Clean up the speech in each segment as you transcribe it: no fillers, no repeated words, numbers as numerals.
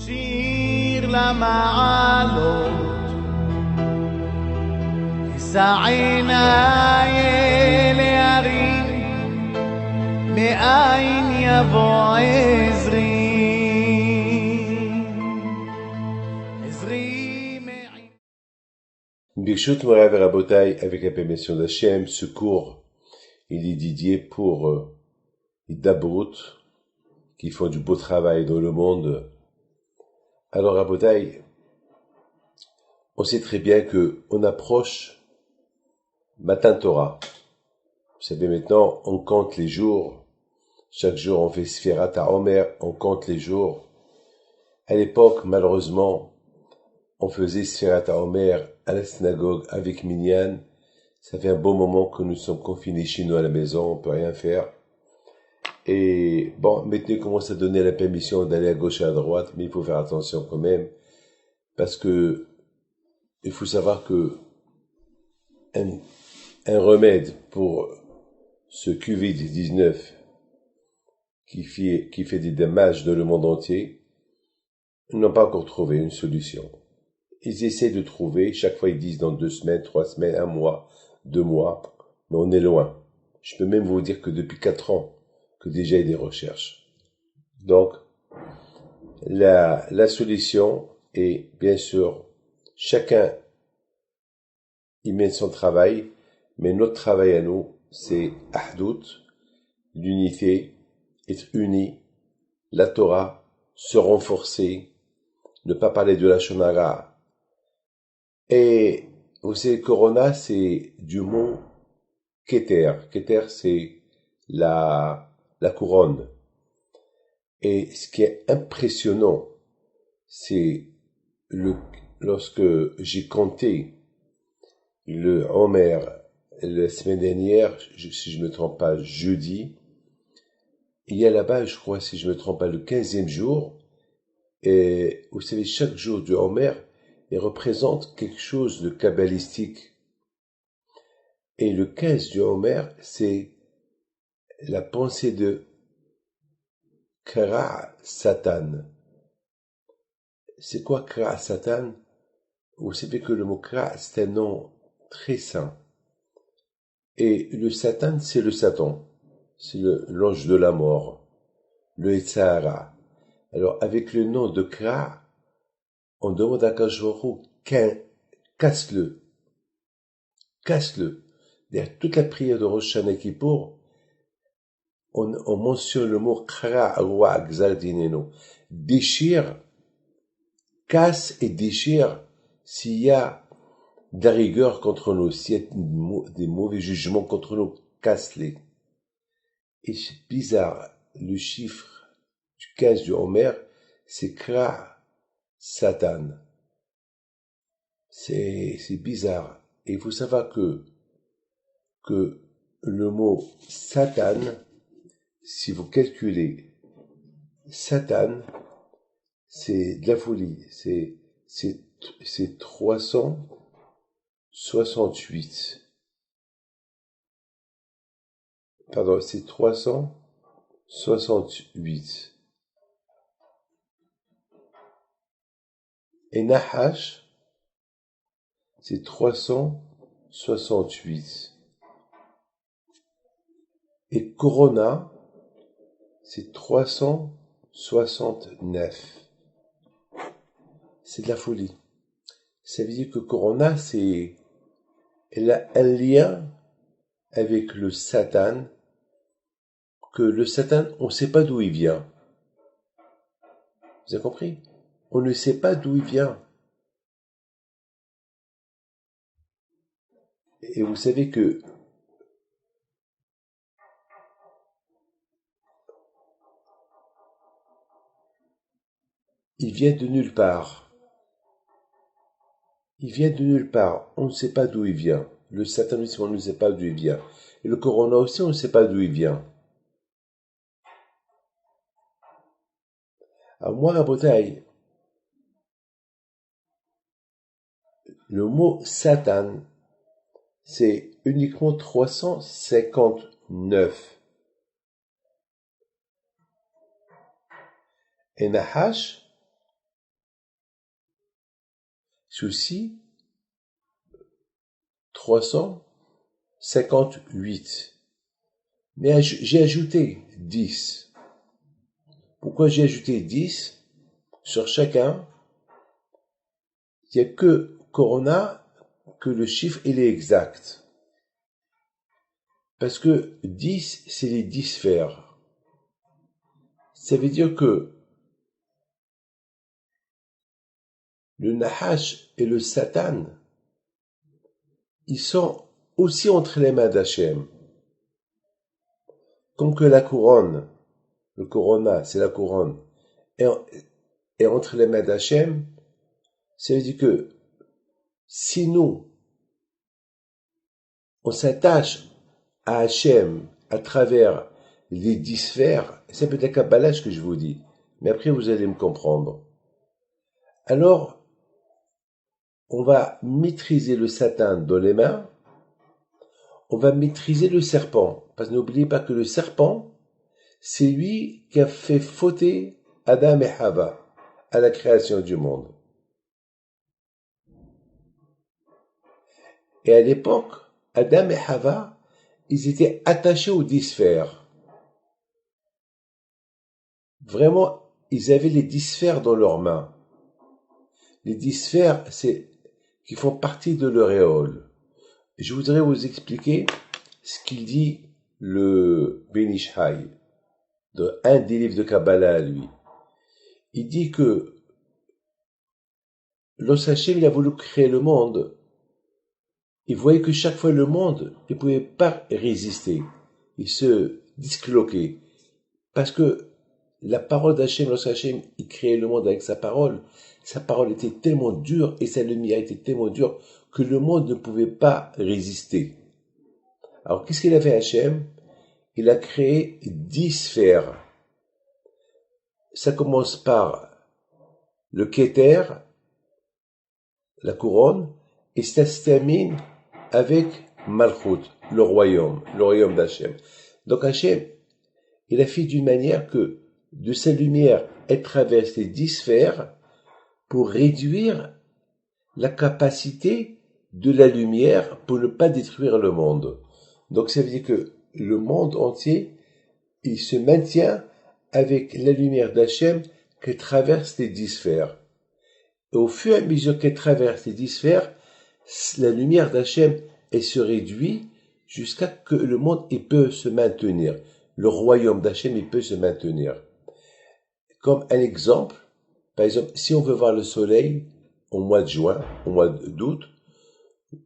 שיר למעלות, אשא עיניי להרים, מאין יבוא עזרי. Birshut Morav et Rabotai, avec la permission d'Hachem, ce cours, il est dédié pour les Dabrut, qui font du beau travail dans le monde. Alors Rabotai, on sait très bien que on approche Matan Torah. Vous savez maintenant, on compte les jours. Chaque jour, on fait Sfirat HaOmer, on compte les jours. À l'époque, malheureusement, on faisait Sfirat HaOmer à la synagogue avec Minyan. Ça fait un bon moment que nous sommes confinés chez nous à la maison, on peut rien faire. Et bon, maintenant il commence à donner la permission d'aller à gauche et à droite, mais il faut faire attention quand même, parce que il faut savoir que un remède pour ce Covid-19 qui fait des dommages dans le monde entier, ils n'ont pas encore trouvé une solution. Ils essaient de trouver, chaque fois ils disent dans 2 semaines, 3 semaines, 1 mois, 2 mois, mais on est loin. Je peux même vous dire que depuis 4 ans, que déjà il y a des recherches. Donc, la solution est, bien sûr, chacun y met son travail, mais notre travail à nous, c'est Ahdout, l'unité, être unis, la Torah, se renforcer, ne pas parler de la Shonara. Et vous savez, Corona, c'est du mot Keter. Keter, c'est la couronne. Et ce qui est impressionnant, c'est lorsque j'ai compté le Homer la semaine dernière, si je me trompe pas, jeudi, il y a là-bas, je crois, si je me trompe pas, le 15e jour, et vous savez, chaque jour du Homer, il représente quelque chose de kabbalistique. Et le 15 du Homer, c'est la pensée de Kra Satan. C'est quoi Kra Satan? Vous savez que le mot Kra, c'est un nom très saint. Et le Satan, c'est le Satan. C'est l'ange de la mort. Le Etzahara. Alors, avec le nom de Kra, on demande à Kajorou, casse-le. Casse-le. Derrière toute la prière de Rosh Hashanah Kippour, on mentionne le mot Kra Roi Xaldineno. Déchire, casse et déchire s'il y a de la rigueur contre nous, s'il y a des mauvais jugements contre nous, casse-les. Et c'est bizarre, le chiffre du 15 du Homer, c'est Kra Satan. C'est bizarre. Et il faut savoir que le mot Satan, si vous calculez Satan, c'est de la folie. C'est 368. Pardon, c'est 368. Et Nahash, c'est 368. Et Corona, c'est 369. C'est de la folie. Ça veut dire que Corona, elle a un lien avec le Satan, que le Satan, on ne sait pas d'où il vient. Vous avez compris? On ne sait pas d'où il vient. Et vous savez que il vient de nulle part. Il vient de nulle part. On ne sait pas d'où il vient. Le satanisme, on ne sait pas d'où il vient. Et le corona aussi, on ne sait pas d'où il vient. Alors moi, Rabotai, le mot Satan, c'est uniquement 359. Et Nahash, Ceci 358. Mais j'ai ajouté 10. Pourquoi j'ai ajouté 10 sur chacun? Il n'y a que Corona que le chiffre il est exact. Parce que 10, c'est les 10 sphères. Ça veut dire que le Nahash et le Satan, ils sont aussi entre les mains d'Hachem. Comme que la couronne, le Corona, c'est la couronne, est entre les mains d'Hachem, ça veut dire que si nous, on s'attache à Hachem à travers les 10 sphères, c'est peut-être la Kabbalah ce que je vous dis, mais après vous allez me comprendre. Alors, on va maîtriser le Satan dans les mains, on va maîtriser le serpent, parce que n'oubliez pas que le serpent, c'est lui qui a fait fauter Adam et Hava à la création du monde. Et à l'époque, Adam et Hava, ils étaient attachés aux 10 sphères. Vraiment, ils avaient les 10 sphères dans leurs mains. Les 10 sphères, c'est qui font partie de l'auréole. Je voudrais vous expliquer ce qu'il dit le Ben Ish Hai, dans un des livres de Kabbalah à lui. Il dit que lorsque Hachem il a voulu créer le monde, il voyait que chaque fois le monde ne pouvait pas résister. Il se disloquait. Parce que la parole d'Hachem, lorsque Hachem il créait le monde avec sa parole était tellement dure et sa lumière était tellement dure que le monde ne pouvait pas résister. Alors qu'est-ce qu'il a fait Hachem? Il a créé 10 sphères. Ça commence par le Keter, la couronne, et ça se termine avec Malchut, le royaume d'Hachem. Donc Hachem, il a fait d'une manière que de sa lumière, elle traverse les 10 sphères pour réduire la capacité de la lumière pour ne pas détruire le monde. Donc ça veut dire que le monde entier, il se maintient avec la lumière d'Hachem qui traverse les 10 sphères. Et au fur et à mesure qu'elle traverse les 10 sphères, la lumière d'Hachem, elle se réduit jusqu'à que le monde il peut se maintenir. Le royaume d'Hachem, il peut se maintenir. Comme un exemple, par exemple, si on veut voir le soleil au mois de juin, au mois d'août,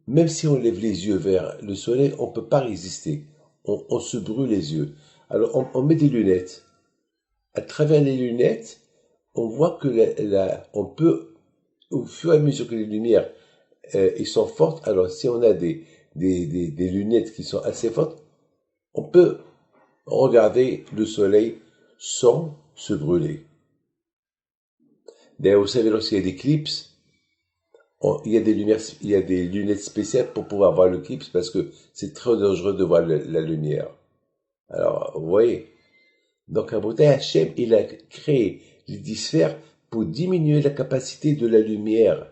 même si on lève les yeux vers le soleil, on ne peut pas résister. On se brûle les yeux. Alors, on met des lunettes. À travers les lunettes, on voit que on peut, au fur et à mesure que les lumières ils sont fortes, alors si on a des lunettes qui sont assez fortes, on peut regarder le soleil sans se brûler. D'ailleurs, vous savez, lorsqu'il y a des clips, il y a des lunettes spéciales pour pouvoir voir le clip parce que c'est très dangereux de voir la lumière. Alors, vous voyez. Donc, à beauté, Hachem, il a créé les 10 sphères pour diminuer la capacité de la lumière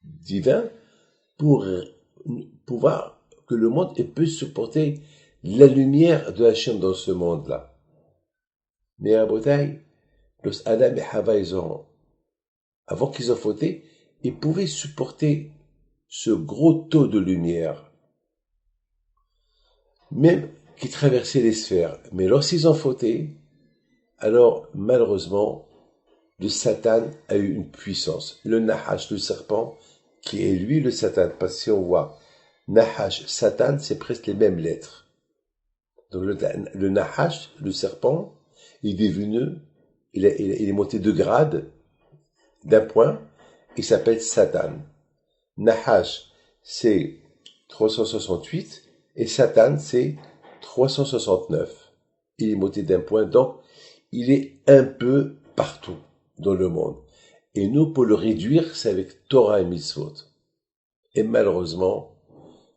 divine pour pouvoir que le monde peut supporter la lumière de Hachem dans ce monde-là. Mais à beauté, los Adam et Hava, avant qu'ils ont fauté, ils pouvaient supporter ce gros taux de lumière, même qui traversait les sphères. Mais lorsqu'ils ont fauté, alors malheureusement, le Satan a eu une puissance. Le Nahash, le serpent, qui est lui le Satan, parce que si on voit Nahash, Satan, c'est presque les mêmes lettres. Donc le Nahash, le serpent, il est devenu, il est monté de grade, d'un point, il s'appelle Satan. Nahash, c'est 368, et Satan, c'est 369. Il est monté d'un point, donc il est un peu partout dans le monde. Et nous, pour le réduire, c'est avec Torah et Mitzvot. Et malheureusement,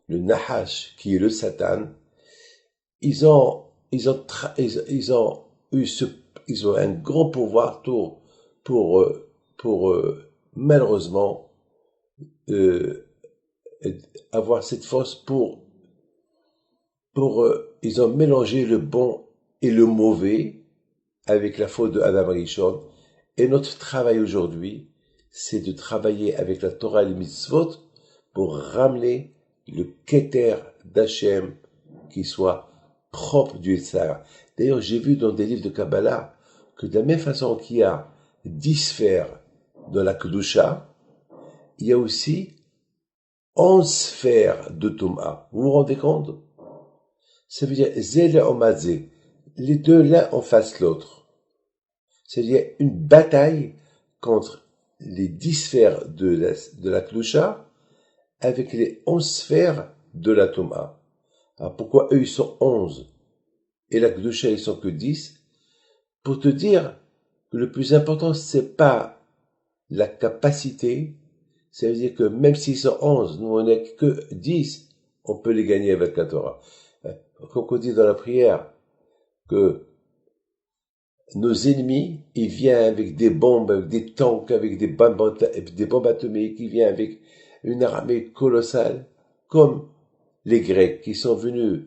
le Nahash, qui est le Satan, ils ont un grand pouvoir pour malheureusement avoir cette force ils ont mélangé le bon et le mauvais avec la faute de Adam Rishon. Et notre travail aujourd'hui, c'est de travailler avec la Torah et les mitzvot pour ramener le Keter d'Hachem qui soit propre du Yetzirah. D'ailleurs, j'ai vu dans des livres de Kabbalah que de la même façon qu'il y a 10 sphères dans la Kedusha, il y a aussi 11 sphères de Touma. Vous vous rendez compte? Ça veut dire Zé Omazé, les deux l'un en face l'autre. C'est-à-dire une bataille contre les 10 sphères de la Kedusha avec les 11 sphères de la Touma. Alors pourquoi eux ils sont 11 et la Kedusha ils sont que 10? Pour te dire que le plus important c'est pas la capacité, ça veut dire que même s'ils sont 11, nous on n'est que 10, on peut les gagner avec la Torah. Comme on dit dans la prière, que nos ennemis, ils viennent avec des bombes, avec des tanks, avec des bombes atomiques, ils viennent avec une armée colossale, comme les Grecs qui sont venus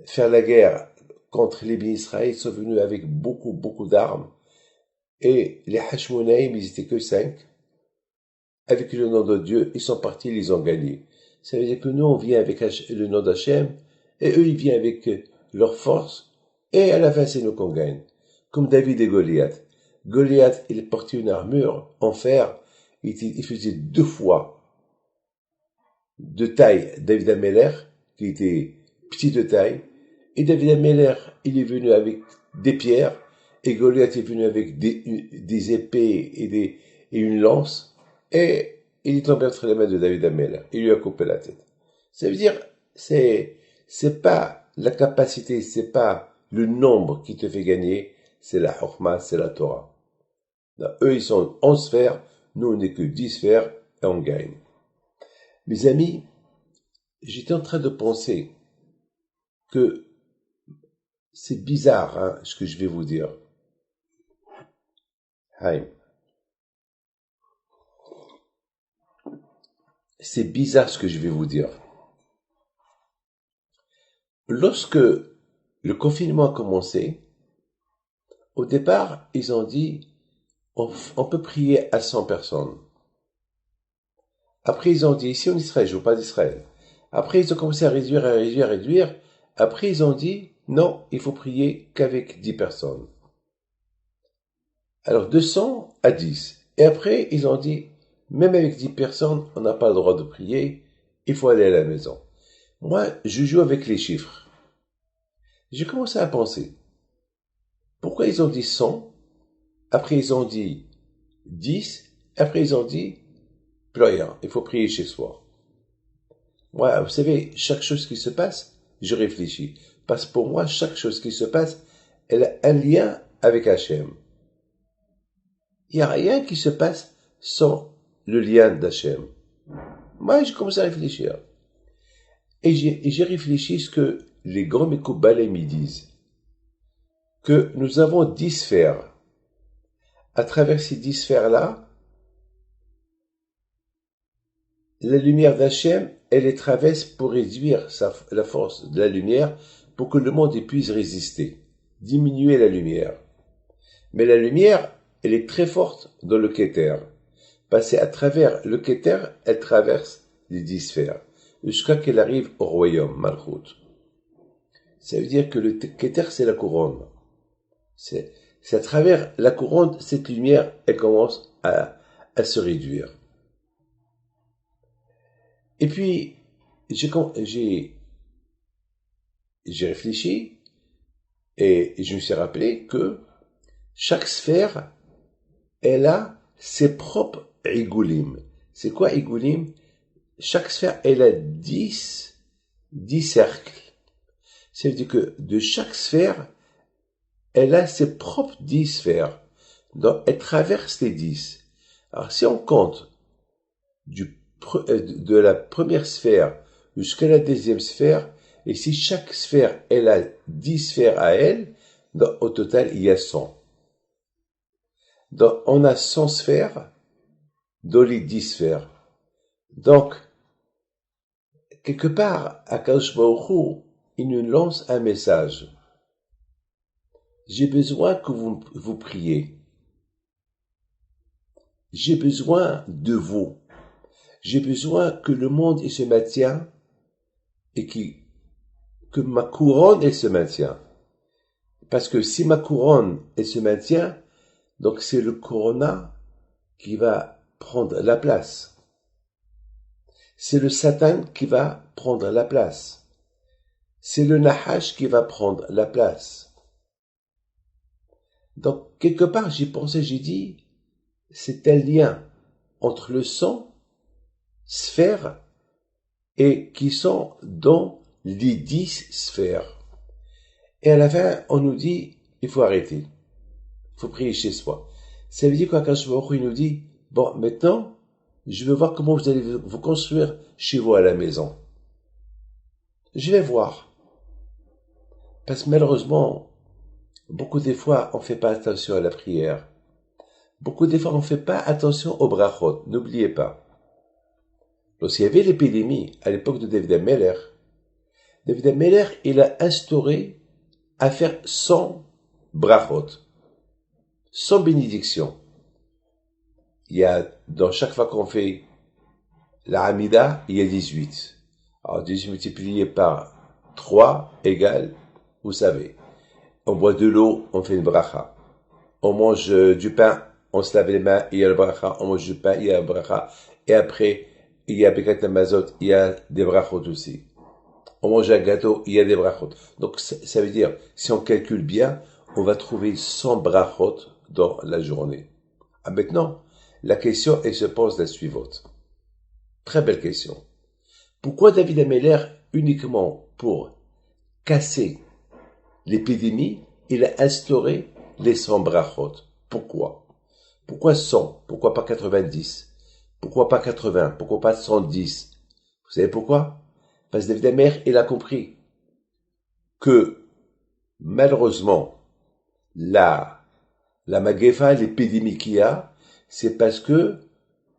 faire la guerre contre les Bénis Israël, ils sont venus avec beaucoup d'armes, et les Hashmonaïm, ils étaient que 5, avec le nom de Dieu, ils sont partis, ils les ont gagnés. Ça veut dire que nous, on vient avec le nom d'Hachem, et eux, ils viennent avec leur force, et à la fin, c'est nous qu'on gagne. Comme David et Goliath. Goliath, il portait une armure en fer, il faisait 2 fois de taille David Ameller, qui était petit de taille, et David Ameller, il est venu avec des pierres, et Goliath est venu avec des épées et une lance, et il est tombé entre les mains de David Ameller. Il lui a coupé la tête. Ça veut dire, c'est pas la capacité, c'est pas le nombre qui te fait gagner, c'est la Chokhmah, c'est la Torah. Là, eux, ils sont 11 sphères, nous, on n'est que 10 sphères, et on gagne. Mes amis, j'étais en train de penser que c'est bizarre, hein, ce que je vais vous dire. Haïm. C'est bizarre ce que je vais vous dire. Lorsque le confinement a commencé, au départ, ils ont dit, on peut prier à 100 personnes. Après, ils ont dit, ici en Israël, je ne veux pas d'Israël. Après, ils ont commencé à réduire. Après, ils ont dit, non, il faut prier qu'avec 10 personnes. Alors, 200 à 10. Et après, ils ont dit, même avec 10 personnes, on n'a pas le droit de prier, il faut aller à la maison. Moi, je joue avec les chiffres. J'ai commencé à penser, pourquoi ils ont dit 100, après ils ont dit 10, après ils ont dit, plus rien, il faut prier chez soi. Moi, vous savez, chaque chose qui se passe, je réfléchis. Parce que pour moi, chaque chose qui se passe, elle a un lien avec Hachem. Il n'y a rien qui se passe sans le lien d'Hachem. Moi, j'ai commencé à réfléchir. Et j'ai réfléchi ce que les grands Mekoubalem me disent. Que nous avons 10 sphères. À travers ces 10 sphères-là, la lumière d'Hachem, elle les traverse pour réduire la force de la lumière pour que le monde puisse résister, diminuer la lumière. Mais la lumière, elle est très forte dans le Keter. Passer à travers le Keter, elle traverse les 10 sphères, jusqu'à qu'elle arrive au royaume, Malchut. Ça veut dire que le Keter, c'est la couronne. C'est à travers la couronne, cette lumière, elle commence à se réduire. Et puis, j'ai réfléchi et je me suis rappelé que chaque sphère, elle a ses propres igoulim. C'est quoi igoulim? Chaque sphère, elle a 10 cercles. Ça veut dire que de chaque sphère, elle a ses propres 10 sphères. Donc, elle traverse les 10. Alors, si on compte de la première sphère jusqu'à la deuxième sphère, et si chaque sphère, elle a 10 sphères à elle, donc, au total, il y a 100. Donc, on a 100 sphères dans les 10 sphères. Donc, quelque part, Akadosh Baruch Hu, il nous lance un message. J'ai besoin que vous priez. J'ai besoin de vous. J'ai besoin que le monde il se maintienne et que ma couronne elle se maintient. Parce que si ma couronne elle se maintient, donc c'est le corona qui va prendre la place. C'est le Satan qui va prendre la place. C'est le Nahash qui va prendre la place. Donc, quelque part, j'ai pensé, j'ai dit, c'est un lien entre le sang, sphère, et qui sont dans les 10 sphères. Et à la fin, on nous dit, il faut arrêter. Il faut prier chez soi. Ça veut dire qu'Akadosh Baruch Hu, il nous dit, bon, maintenant, je veux voir comment vous allez vous construire chez vous à la maison. Je vais voir. Parce que malheureusement, beaucoup des fois, on ne fait pas attention à la prière. Beaucoup des fois, on ne fait pas attention au brachot. N'oubliez pas. Lorsqu'il y avait l'épidémie, à l'époque de David Ameller, il a instauré à faire 100 brachot, 100 bénédictions. Il y a, dans chaque fois qu'on fait la Hamida, il y a 18. Alors 18 multiplié par 3 égale, vous savez, on boit de l'eau, on fait une bracha. On mange du pain, on se lave les mains, il y a le bracha. On mange du pain, il y a le bracha. Et après, il y a Bekat Amazot, il y a des brachot aussi. On mange un gâteau, il y a des brachot. Donc ça veut dire, si on calcule bien, on va trouver 100 brachot dans la journée. Ah, maintenant, la question, elle se pose la suivante. Très belle question. Pourquoi David Ameller, uniquement pour casser l'épidémie, il a instauré les 100 brachot? Pourquoi? Pourquoi 100? Pourquoi pas 90? Pourquoi pas 80? Pourquoi pas 110? Vous savez pourquoi? Parce que David Ameller, il a compris que, malheureusement, la Magefa, l'épidémie qu'il y a, c'est parce que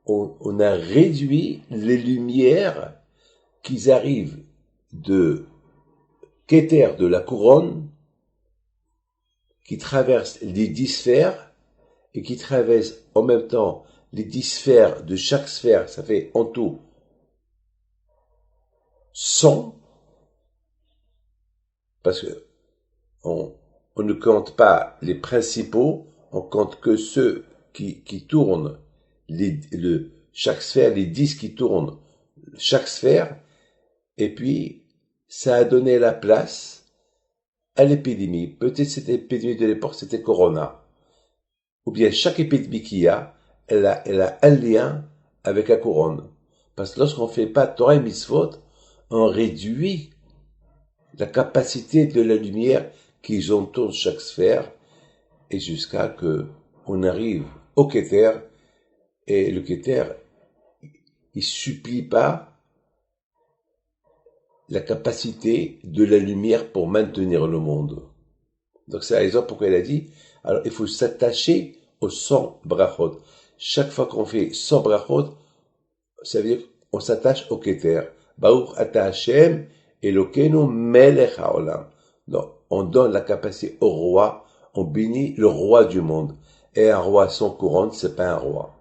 on a réduit les lumières qui arrivent de Keter, de la couronne, qui traversent les 10 sphères et qui traversent en même temps les 10 sphères de chaque sphère. Ça fait en tout 100, parce que on ne compte pas les principaux, on compte que ceux qui tournent chaque sphère, les 10 qui tournent chaque sphère, et puis ça a donné la place à l'épidémie. Peut-être cette épidémie de l'époque, c'était Corona. Ou bien chaque épidémie qu'il y a, elle a un lien avec la couronne. Parce que lorsqu'on fait pas Torah et Mitzvot, on réduit la capacité de la lumière qui entoure chaque sphère, et jusqu'à que on arrive au Keter, et le Keter, il supplie pas la capacité de la lumière pour maintenir le monde. Donc c'est la raison pourquoi il a dit, alors il faut s'attacher aux 100 brachot. Chaque fois qu'on fait 100 brachot, ça veut dire qu'on s'attache au Keter. Baruch ata Hashem Elokeinu melech haolam. Donc on donne la capacité au roi, on bénit le roi du monde. Et un roi sans couronne, c'est pas un roi.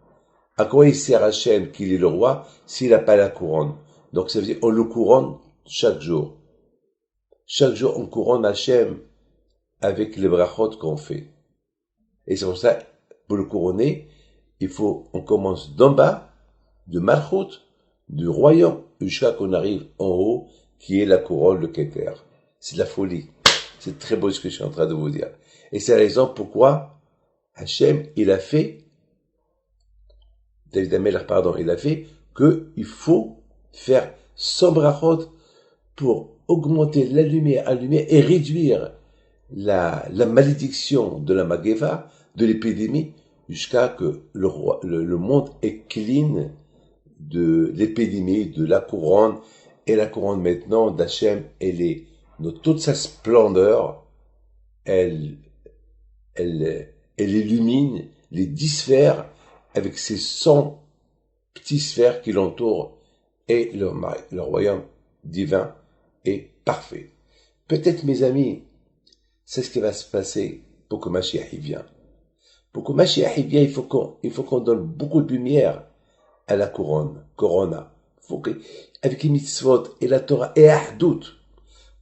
À quoi il sert Hashem qu'il est le roi s'il n'a pas la couronne? Donc ça veut dire on le couronne chaque jour. Chaque jour on couronne Hashem avec les brachot qu'on fait. Et c'est pour ça, pour le couronner, on commence d'en bas, de Malchut, du royaume, jusqu'à qu'on arrive en haut, qui est la couronne, le Keter. C'est de la folie. C'est très beau ce que je suis en train de vous dire. Et c'est la raison pourquoi Hashem, il a fait qu'il faut faire 100 brachot pour augmenter la lumière et réduire la malédiction de la Mageva, de l'épidémie, jusqu'à que le monde est clean de l'épidémie, de la couronne, et la couronne maintenant d'Hachem, elle est de toute sa splendeur, elle illumine les 10 sphères avec ces 100 petites sphères qui l'entourent et le royaume divin est parfait. Peut-être, mes amis, c'est ce qui va se passer pour que Mashiach y vienne. Pour que Mashiach y vienne, il faut qu'on donne beaucoup de lumière à la corona. Avec les mitzvot et la Torah et Ahdout.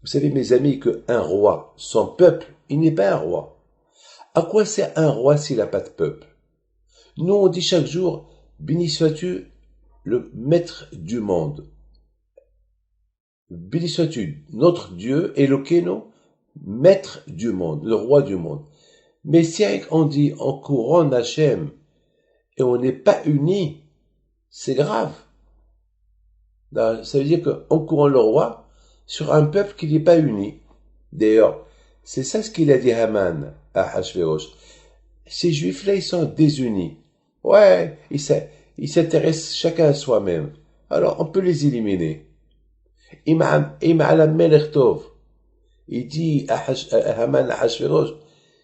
Vous savez, mes amis, qu'un roi sans peuple, il n'est pas un roi. À quoi sert un roi s'il n'a pas de peuple? Nous, on dit chaque jour, béni sois-tu le maître du monde. Béni sois-tu notre Dieu, Elokeinu, maître du monde, le roi du monde. Mais si on dit on couronne Hachem et on n'est pas unis, c'est grave. Ça veut dire qu'on couronne le roi sur un peuple qui n'est pas uni. D'ailleurs, c'est ça ce qu'il a dit Haman à Hachvérosh. Ces juifs-là, ils sont désunis. Ouais, ils s'intéressent chacun à soi-même. Alors, on peut les éliminer. Im'alam Melech Tov. Il dit à Haman, à Hachvérosh,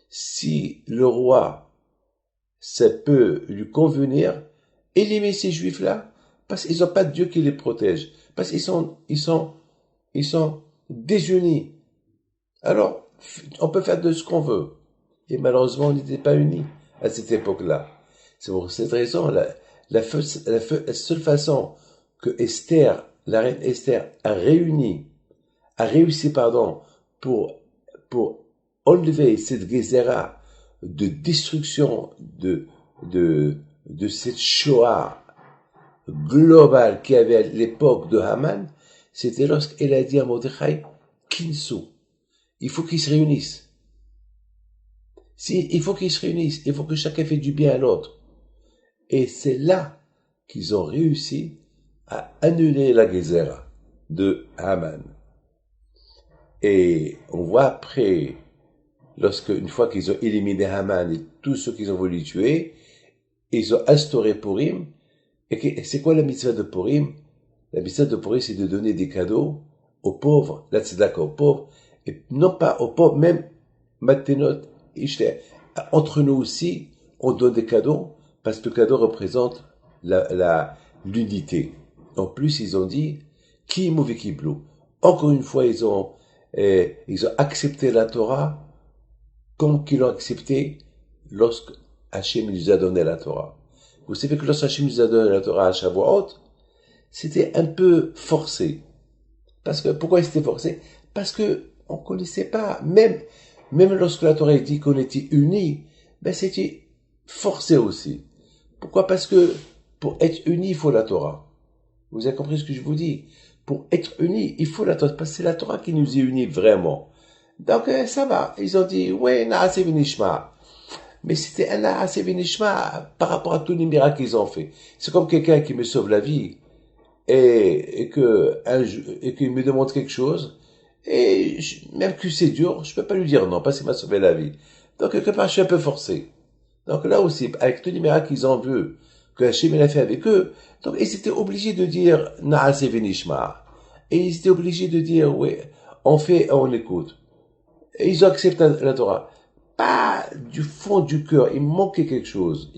si le roi, ça peut lui convenir, éliminer ces juifs-là, parce qu'ils n'ont pas de Dieu qui les protège. Parce qu'ils sont désunis. Alors, on peut faire de ce qu'on veut. Et malheureusement, on n'était pas unis à cette époque-là. C'est pour cette raison, la seule façon que Esther, la reine Esther, a réussi, pour enlever cette Gézéra de destruction de cette Shoah globale qu'il y avait à l'époque de Haman, c'était lorsqu'elle a dit à Mordechai, Kinsu, il faut qu'ils se réunissent. Il faut qu'ils se réunissent, il faut que chacun fait du bien à l'autre. Et c'est là qu'ils ont réussi à annuler la Gézéra de Haman. Et on voit après, une fois qu'ils ont éliminé Haman et tous ceux qu'ils ont voulu tuer, ils ont instauré Purim. Et c'est quoi la mitzvah de Purim? La mitzvah de Purim, c'est de donner des cadeaux aux pauvres, la tzedaka aux pauvres, et non pas aux pauvres, même Matenot, entre nous aussi, on donne des cadeaux, parce que le cadeau représente l'unité. En plus, ils ont dit, Ki Mouvi Kiblu. Encore une fois, ils ont accepté la Torah comme qu'ils l'ont accepté lorsque Hachem nous a donné la Torah. Vous savez que lorsque Hachem nous a donné la Torah à Shavuot, c'était un peu forcé. Pourquoi c'était forcé? Parce que on connaissait pas, même lorsque la Torah dit qu'on était unis, c'était forcé aussi. Pourquoi? Parce que pour être unis, il faut la Torah. Vous avez compris ce que je vous dis? Pour être unis, il faut la Torah, parce que c'est la Torah qui nous est unis vraiment. Donc, ça va. Ils ont dit, ouais, Naaseh V'Nishma. Mais c'était un Naaseh V'Nishma par rapport à tous les miracles qu'ils ont fait. C'est comme quelqu'un qui me sauve la vie, et qu'il me demande quelque chose, et même que c'est dur, je peux pas lui dire non, parce qu'il m'a sauvé la vie. Donc, quelque part, je suis un peu forcé. Donc là aussi, avec tous les miracles qu'ils ont vus, que Hachem a fait avec eux, donc ils étaient obligés de dire Naaseh V'Nishma. Et ils étaient obligés de dire, oui, on fait, on écoute. Et ils ont accepté la Torah. Pas du fond du cœur, il manquait quelque chose.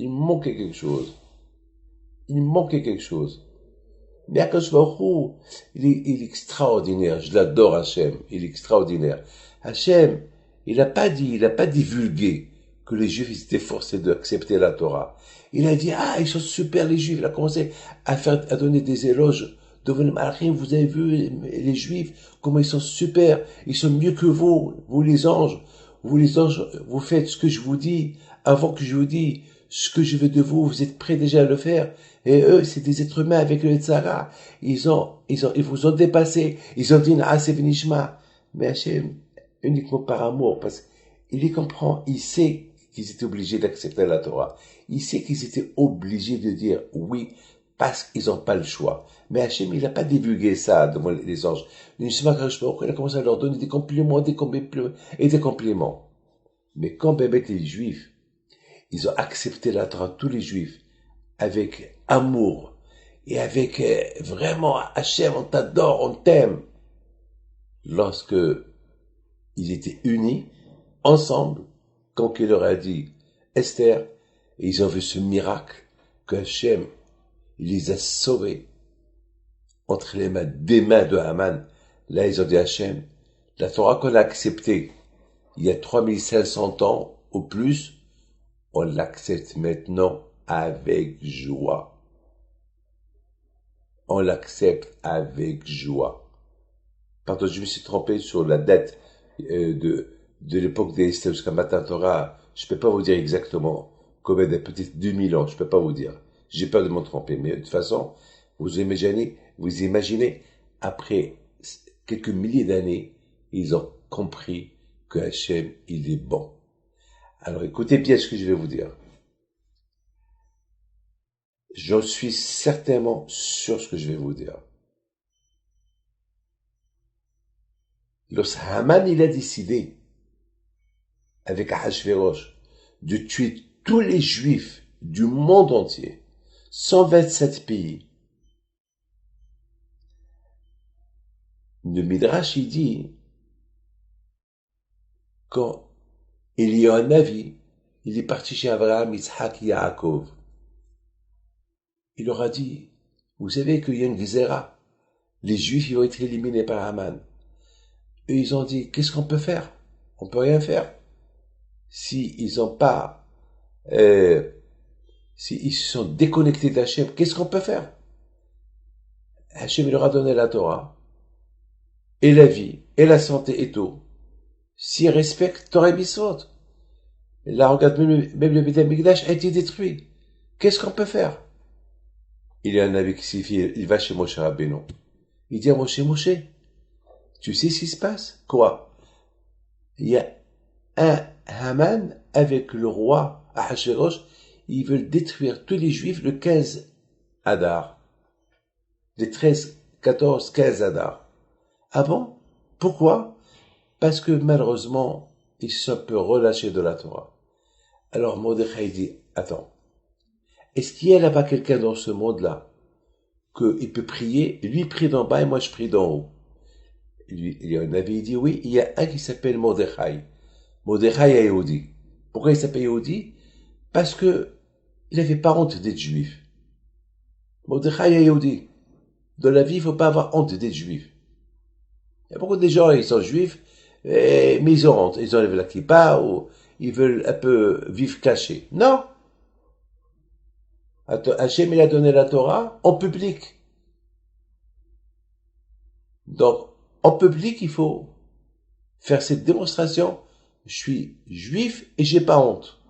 Mais Akash Baruch Hu, il est extraordinaire. Je l'adore, Hachem. Il est extraordinaire. Hachem, il n'a pas divulgué que les Juifs ils étaient forcés d'accepter la Torah. Il a dit, ils sont super les Juifs. Il a commencé à donner des éloges devant les Malachim. Vous avez vu les Juifs, comment ils sont super. Ils sont mieux que vous les anges. Vous les anges, vous faites ce que je vous dis. Avant que je vous dise ce que je veux de vous, vous êtes prêts déjà à le faire. Et eux, c'est des êtres humains avec le Yetzara. Ils vous ont dépassé. Ils ont dit, Naaseh V'Nishma. Mais Hachem, uniquement par amour, parce qu'il les comprend, il sait qu'ils étaient obligés d'accepter la Torah. Il sait qu'ils étaient obligés de dire oui, parce qu'ils n'ont pas le choix. Mais Hachem, il n'a pas divulgué ça devant les anges. Il a commencé à leur donner des compliments, et des compliments. Mais quand les Juifs, ils ont accepté la Torah, tous les Juifs, avec amour, et avec vraiment, Hachem, on t'adore, on t'aime. Lorsque ils étaient unis, ensemble, quand il leur a dit, Esther, et ils ont vu ce miracle, que Hachem, il les a sauvés. entre les mains, des mains de Haman. Là, ils ont dit à Hachem, la Torah qu'on a acceptée il y a 3500 ans ou plus, on l'accepte maintenant avec joie. On l'accepte avec joie. Pardon, je me suis trompé sur la date de l'époque des Esther jusqu'à Matan Torah. Je peux pas vous dire exactement combien de peut-être 2000 ans, je peux pas vous dire. J'ai peur de m'en tromper, mais de toute façon, vous imaginez, après quelques milliers d'années, ils ont compris que Hachem, il est bon. Alors écoutez bien ce que je vais vous dire. J'en suis certainement sûr ce que je vais vous dire. Lorsque Haman, il a décidé, avec Ahashverosh, de tuer tous les Juifs du monde entier, 127 pays, le Midrash, il dit, quand il y a un avis, il est parti chez Abraham, Yitzhak, Yaakov. Il leur a dit, vous savez qu'il y a une Gzera. Les Juifs, ils vont être éliminés par Haman. Et ils ont dit, qu'est-ce qu'on peut faire? On peut rien faire. Si ils ont pas, s'ils se sont déconnectés d'Hachem, qu'est-ce qu'on peut faire? Hachem, il leur a donné la Torah, et la vie, et la santé, et tout. S'ils respectent Torah et Mitzvot. Là, regarde, même le Beth Amikdash a été détruit. Qu'est-ce qu'on peut faire? Il y a un avis qui signifie, il va chez Moshe Rabbeinu. Il dit à Moshe, tu sais ce qui se passe? Quoi? Il y a un Haman avec le roi Ahashverosh, ils veulent détruire tous les Juifs le 15 Adar. Les 13, 14, 15 Adar. Ah bon? Pourquoi? Parce que malheureusement, ils sont un peu relâchés de la Torah. Alors Mordechai dit, attends, est-ce qu'il y a là-bas quelqu'un dans ce monde-là qu'il peut prier, lui prie d'en bas et moi je prie d'en haut? Il y a un avis, il dit oui, il y a un qui s'appelle Mordechai. Mordechai Yehudi. Pourquoi il s'appelle Yehudi? Parce que il n'avait pas honte d'être juif. Mordechai Yehudi. Dans la vie, il ne faut pas avoir honte d'être juif. Il y a beaucoup de gens, ils sont juifs, mais ils ont honte. Ils enlèvent la kippa ou ils veulent un peu vivre cachés. Non! Hachem, il a donné la Torah en public. Donc, en public, il faut faire cette démonstration. Je suis juif et j'ai pas honte.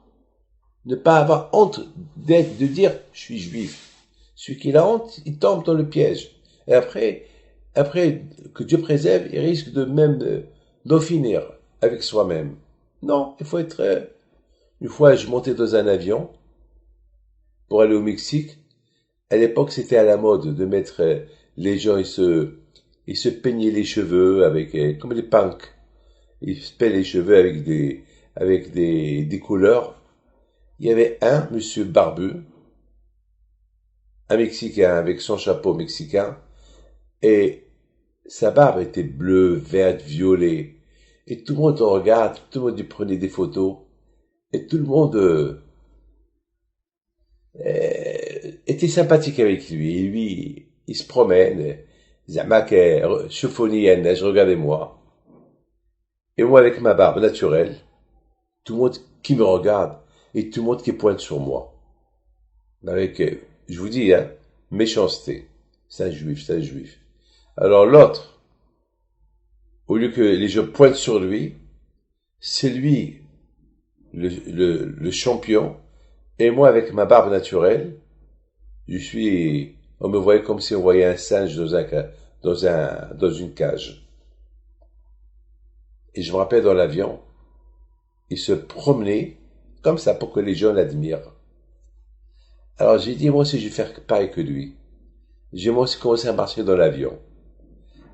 Ne pas avoir honte de dire je suis juif. Celui qui a honte, il tombe dans le piège. Et après, que Dieu préserve, il risque d'en finir avec soi-même. Non, il faut être... Une fois, je montais dans un avion pour aller au Mexique. À l'époque, c'était à la mode de mettre les gens, ils se peignaient les cheveux avec, comme les punks. Ils se peignent les cheveux avec des couleurs. Il y avait un monsieur barbu, un Mexicain avec son chapeau mexicain, et sa barbe était bleue, verte, violet. Et tout le monde en regarde, tout le monde lui prenait des photos, et tout le monde était sympathique avec lui. Et lui, il se promène, Zamak, Choufonienne, je regardais moi. Et moi, avec ma barbe naturelle, tout le monde qui me regarde, et tout le monde qui pointe sur moi. Avec, je vous dis, méchanceté. C'est un juif. Alors l'autre, au lieu que les gens pointent sur lui, c'est lui le champion, et moi avec ma barbe naturelle, on me voyait comme si on voyait un singe dans une cage. Et je me rappelle dans l'avion, il se promenait comme ça pour que les gens l'admirent. Alors j'ai dit, moi aussi je vais faire pareil que lui. J'ai moi aussi commencé à marcher dans l'avion.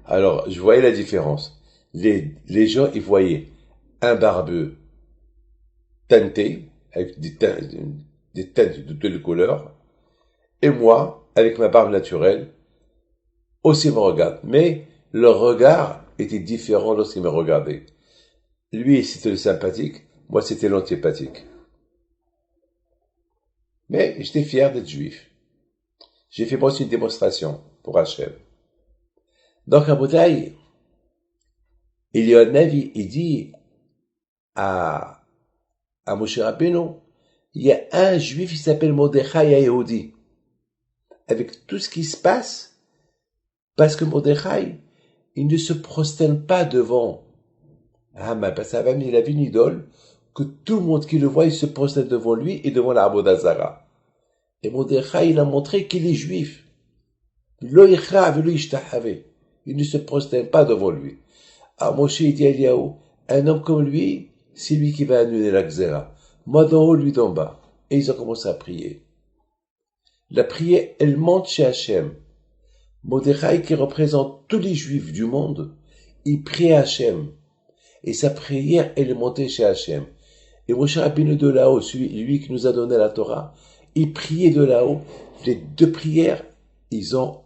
Alors je voyais la différence. Les gens, ils voyaient un barbu teinté, avec des teintes de toutes les couleurs, et moi, avec ma barbe naturelle, aussi me regarde. Mais leur regard était différent lorsqu'ils me regardaient. Lui, c'était le sympathique, moi, c'était l'antipathique. Mais j'étais fier d'être juif. J'ai fait moi aussi une démonstration pour Hachem. Donc, à Boutaï, il y a un avis, il dit à Moshe Rabbeinu, il y a un juif qui s'appelle Mordechai Yehudi. Avec tout ce qui se passe, parce que Mordechai, il ne se prosterne pas devant Haman, parce qu'Haman, il avait une idole, que tout le monde qui le voit, il se prosterne devant lui et devant la Abodazara. Et Mordechai, il a montré qu'il est juif. Lo yichra velo yishtahave. Il ne se prosterne pas devant lui. Alors Moshe dit à Eliaou, un homme comme lui, c'est lui qui va annuler la Xéra. Moi d'en haut, lui d'en bas. Et ils ont commencé à prier. La prière, elle monte chez Hachem. Mordechai, qui représente tous les juifs du monde, il prie à Hachem. Et sa prière, elle est montée chez Hachem. Et Moshe Rabbeinu de là-haut, lui qui nous a donné la Torah, il priait de là-haut. Les deux prières, ils ont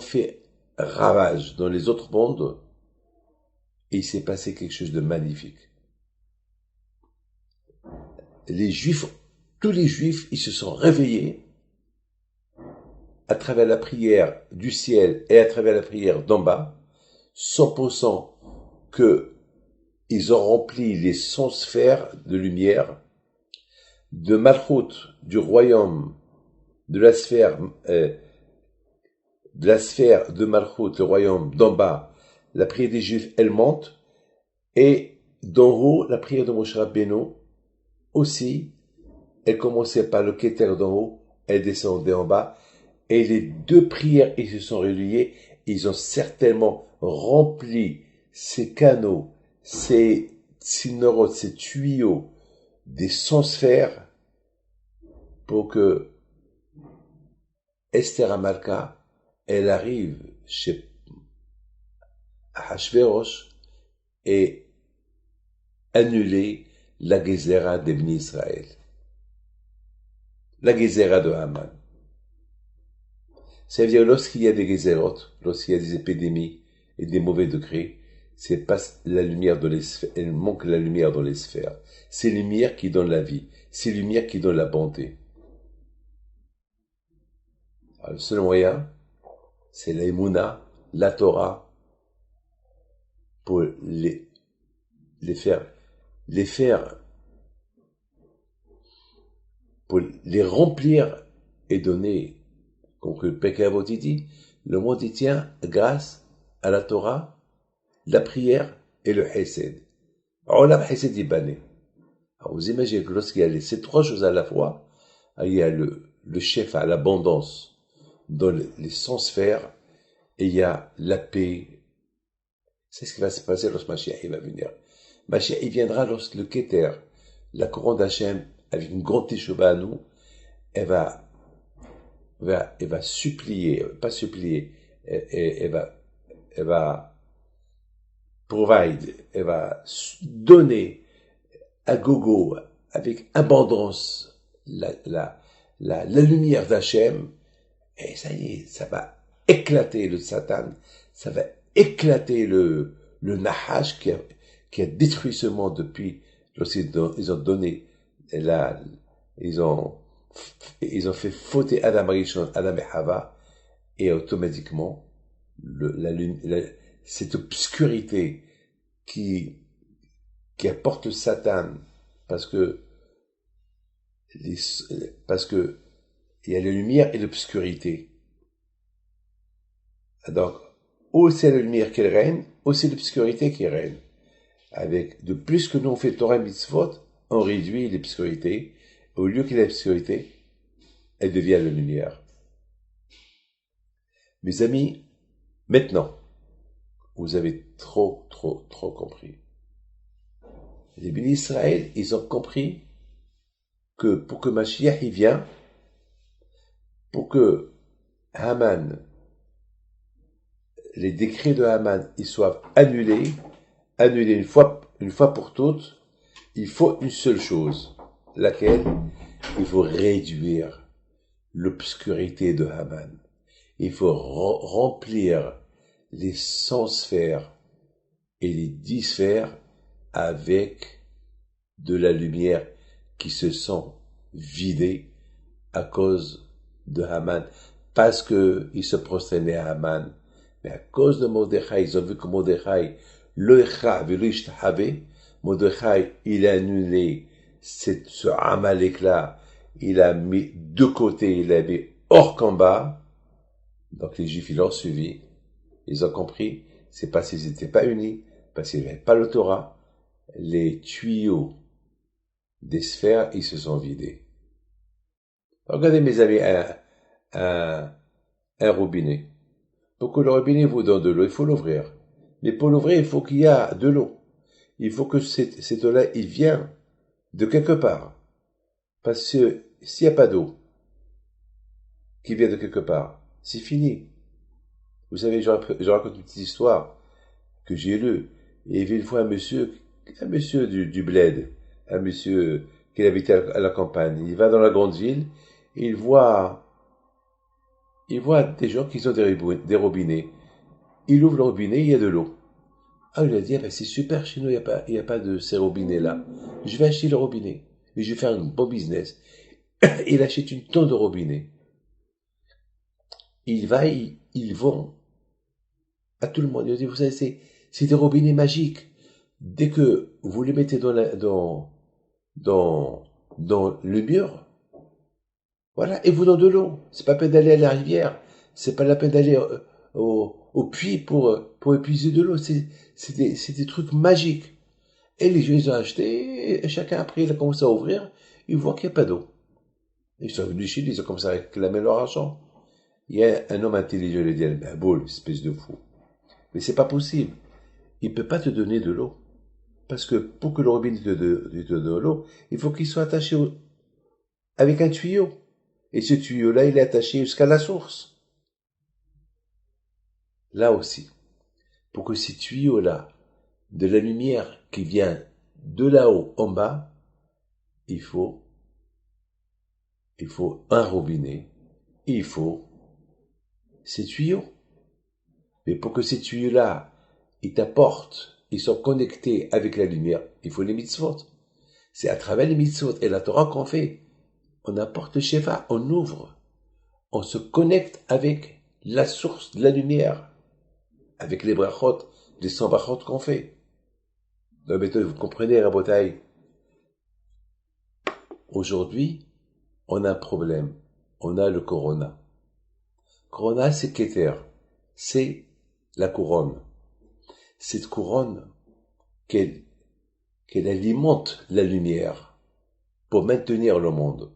fait ravage dans les autres mondes. Et il s'est passé quelque chose de magnifique. Tous les juifs, ils se sont réveillés à travers la prière du ciel et à travers la prière d'en bas, 100% que ils ont rempli les 100 sphères de lumière de Malchut, du royaume, de la sphère de Malchut, le royaume d'en bas. La prière des Juifs, elle monte, et d'en haut, la prière de Moshe Rabbeinu aussi, elle commençait par le Keter d'en haut, elle descendait en bas, et les deux prières, ils se sont reliés, ils ont certainement rempli ces canaux, ces cynorrotes, ces tuyaux des 100 sphères pour que Esther Amalka, elle arrive chez Ahashverosh et annuler la Gézéra d'Ebni Israël. La Gézéra de Haman. Ça veut dire lorsqu'il y a des Gézérotes, lorsqu'il y a des épidémies et des mauvais degrés, c'est pas la lumière dans les sphères, il manque la lumière dans les sphères. C'est la lumière qui donne la vie, c'est la lumière qui donne la bonté. Alors, le seul moyen, c'est la Emouna, la Torah, pour les faire, pour les remplir et donner, comme le Pekavot dit, le monde y tient grâce à la Torah, la prière et le Hesed. Olam Hesed Ibané. Alors vous imaginez que lorsqu'il y a ces trois choses à la fois, il y a le chef à l'abondance dans les 100 sphères, et il y a la paix. C'est ce qui va se passer lorsque Mashiach va venir. Mashiach, il viendra lorsque le Keter, la couronne d'Hachem, avec une grande teshuva à nous, elle va supplier, pas supplier, elle va provide, elle va donner à gogo, avec abondance, la lumière d'Hachem, et ça y est, ça va éclater le Satan, ça va éclater le Nahash qui a détruit ce monde depuis lorsqu'ils ont donné ils ont fait fauter Adam Rishon, Adam et Hava, et automatiquement cette obscurité qui apporte le Satan, parce que il y a la lumière et l'obscurité. Donc, où c'est la lumière qui règne, où c'est l'obscurité qui règne. Avec, de plus que nous on fait Torah Mitzvot, on réduit l'obscurité. Au lieu qu'il y ait l'obscurité, elle devient la lumière. Mes amis, maintenant, vous avez trop compris. Les bénis Israël, ils ont compris que pour que Mashiach y vienne, pour que Haman, les décrets de Haman, ils soient annulés une fois pour toutes, il faut une seule chose, laquelle il faut réduire l'obscurité de Haman. Il faut remplir les 100 sphères et les 10 sphères avec de la lumière qui se sent vidée à cause de Haman. parce que ils se prosternaient à Haman, mais à cause de Mordechai, ils ont vu que Mordechai, Loecha velo ishtahave, Mordechai, il a annulé ce Amalek-là, il a mis de côté, il a mis hors combat. Donc les Juifs, ils l'ont suivi, ils ont compris, c'est parce qu'ils n'étaient pas unis, parce qu'ils n'avaient pas le Torah, les tuyaux des sphères, ils se sont vidés. Regardez mes amis, un robinet. Pour que le robinet vous donne de l'eau, il faut l'ouvrir. Mais pour l'ouvrir, il faut qu'il y ait de l'eau. Il faut que cette eau-là, il vient de quelque part. Parce que s'il n'y a pas d'eau qui vient de quelque part, c'est fini. Vous savez, je raconte une petite histoire que j'ai lue. Et il y avait une fois un monsieur du bled, un monsieur qui habitait à la campagne. Il va dans la grande ville et il voit des gens qui ont des robinets. Il ouvre le robinet, il y a de l'eau. Ah, il a dit, ah ben c'est super, chez nous, il y a pas de ces robinets-là. Je vais acheter le robinet. Et je vais faire un bon business. Il achète une tonne de robinets. Il vend à tout le monde. Il dit, vous savez, c'est des robinets magiques. Dès que vous les mettez dans le mur, voilà, et vous donnez de l'eau. C'est pas la peine d'aller à la rivière. C'est pas la peine d'aller au puits pour épuiser de l'eau. C'est des trucs magiques. Et les gens, ils ont acheté, et chacun après, il a commencé à ouvrir, ils voient qu'il n'y a pas d'eau. Ils sont venus chez lui, ils ont commencé à réclamer leur argent. Il y a un homme intelligent, il dit, ben, boule, espèce de fou. Mais c'est pas possible. Il peut pas te donner de l'eau. Parce que pour que le robinet te donne de l'eau, il faut qu'il soit attaché avec un tuyau. Et ce tuyau-là, il est attaché jusqu'à la source. Là aussi, pour que ces tuyaux-là, de la lumière qui vient de là-haut en bas, il faut un robinet, il faut ces tuyaux. Mais pour que ces tuyaux-là, ils t'apportent, ils sont connectés avec la lumière, il faut les mitzvot. C'est à travers les mitzvot et la Torah qu'on fait. On apporte le Sheva, on ouvre, on se connecte avec la source de la lumière, avec les brachot, les 100 brachot qu'on fait. Donc maintenant, vous comprenez, Rabotai. Aujourd'hui, on a un problème. On a le corona. Corona, c'est Keter. C'est la couronne. Cette couronne, qu'elle alimente la lumière pour maintenir le monde.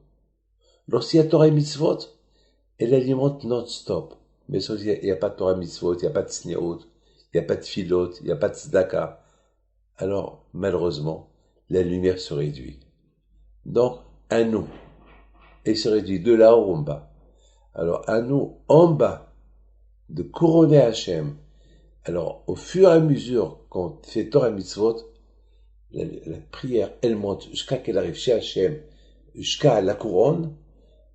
Lorsqu'il y a Torah et Mitzvot, elle alimente non-stop. Mais il n'y a pas de Torah Mitzvot, il n'y a pas de Sneot, il n'y a pas de Philot, il n'y a pas de Tzedaka. Alors, malheureusement, la lumière se réduit. Donc, à nous, elle se réduit de là-haut en bas. Alors, à nous, en bas, de couronner Hachem. Alors, au fur et à mesure qu'on fait Torah Mitzvot, la prière, elle monte jusqu'à qu'elle arrive chez Hachem, jusqu'à la couronne,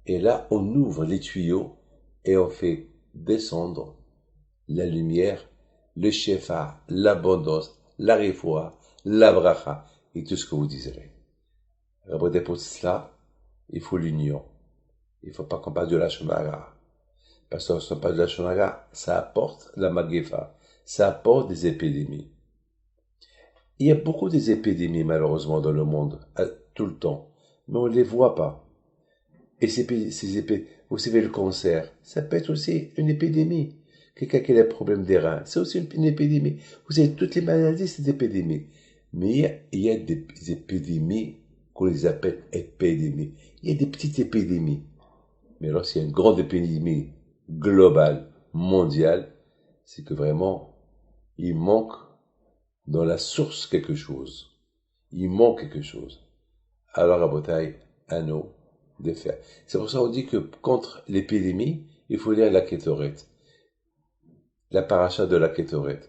et là, on ouvre les tuyaux et on fait descendre la lumière, le shefa, l'abondance, la refoua, la bracha, et tout ce que vous désirez. Pour cela, il faut l'union. Il ne faut pas qu'on parle de la shonara. Parce que si on parle de la shonara, ça apporte la magefa, ça apporte des épidémies. Il y a beaucoup des épidémies, malheureusement, dans le monde, tout le temps. Mais on ne les voit pas. Et vous savez, le cancer, ça peut être aussi une épidémie. Quelqu'un qui a des problèmes des reins, c'est aussi une épidémie. Vous savez, toutes les maladies, c'est des épidémies. Mais il y a des épidémies qu'on les appelle épidémies. Il y a des petites épidémies. Mais lorsqu'il y a une grande épidémie globale, mondiale, c'est que vraiment, il manque dans la source quelque chose. Il manque quelque chose. Alors, à Botaï, à nous de faire. C'est pour ça qu'on dit que contre l'épidémie, il faut lire la Kétoret. La paracha de la Kétoret.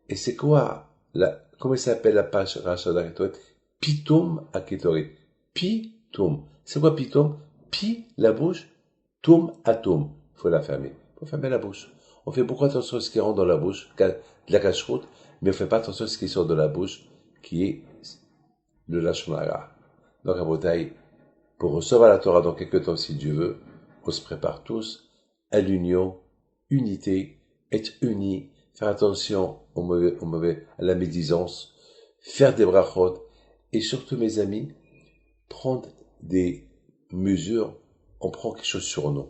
Et c'est quoi comment ça s'appelle la paracha de la Kétoret? Pitoum à Kétoret. Pitoum. C'est quoi Pitoum? Pi, la bouche, toum, atome. Il faut la fermer. Il faut fermer la bouche. On fait beaucoup attention à ce qui rentre dans la bouche, de la cacheroute, mais on fait pas attention à ce qui sort de la bouche, qui est le lashon hara. Donc, à Botaï, pour recevoir la Torah dans quelques temps, si Dieu veut, on se prépare tous à l'union, unité, être unis, faire attention à la médisance, faire des brachot, et surtout mes amis, prendre des mesures, on prend quelque chose sur nous.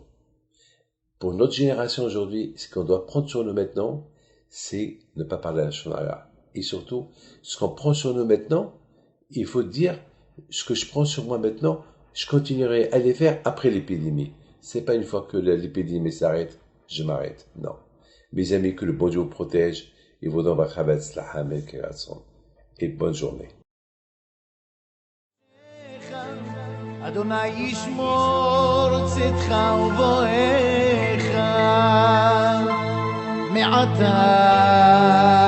Pour notre génération aujourd'hui, ce qu'on doit prendre sur nous maintenant, c'est ne pas parler à la shonara. Et surtout, ce qu'on prend sur nous maintenant, il faut dire, ce que je prends sur moi maintenant, je continuerai à les faire après l'épidémie. C'est pas une fois que l'épidémie s'arrête, je m'arrête. Non. Mes amis, que le bon Dieu vous protège, et vous donne et bonne journée. אדוני ישמור צאתך ובואך מעתה